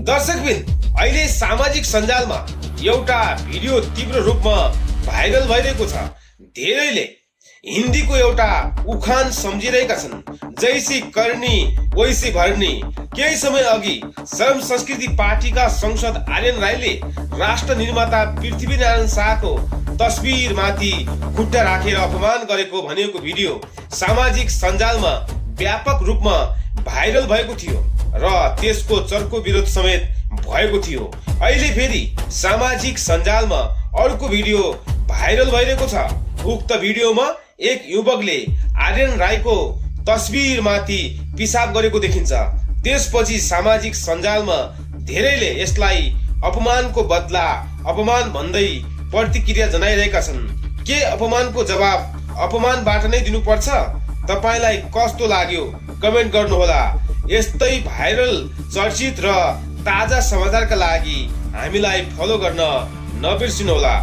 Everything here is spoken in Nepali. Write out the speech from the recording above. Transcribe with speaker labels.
Speaker 1: दर्शकबिन, अहिले सामाजिक सञ्जालमा एउटा भिडियो तीव्र रूपमा भाइरल भइरहेको छ। धेरैले हिन्दीको एउटा उखान सम्झिरहेका छन्, जैसी करनी वैसी भरनी। केही समय अघि श्रम संस्कृति पार्टीका सांसद आर्यन राईले राष्ट्र निर्माता पृथ्वीनारायण शाहको तस्बिरमाथि खुट्टा राखेर अपमान गरेको भनिएको भिडियो सामाजिक सञ्जालमा व्यापक रूपमा भाइरल भएको थियो र त्यसको चर्को विरोध समेत भएको थियो। अहिले फेरि सामाजिक सञ्जालमा अर्को भिडियो भाइरल भइरहेको छ। उक्त भिडियोमा एक युवकले आर्यन राईको तस्बिरमाथि पिसाब गरेको देखिन्छ। त्यसपछि सामाजिक सञ्जालमा धेरैले यसलाई अपमानको बदला अपमान भन्दै प्रतिक्रिया जनाइरहेका छन्। के अपमानको जवाब अपमानबाट नै दिनुपर्छ? तपाईलाई कस्तो लाग्यो कमेन्ट गर्नुहोला। यस्तै भाइरल, चर्चित र ताजा समाचारका लागि हामीलाई फलो गर्न नबिर्सिनुहोला।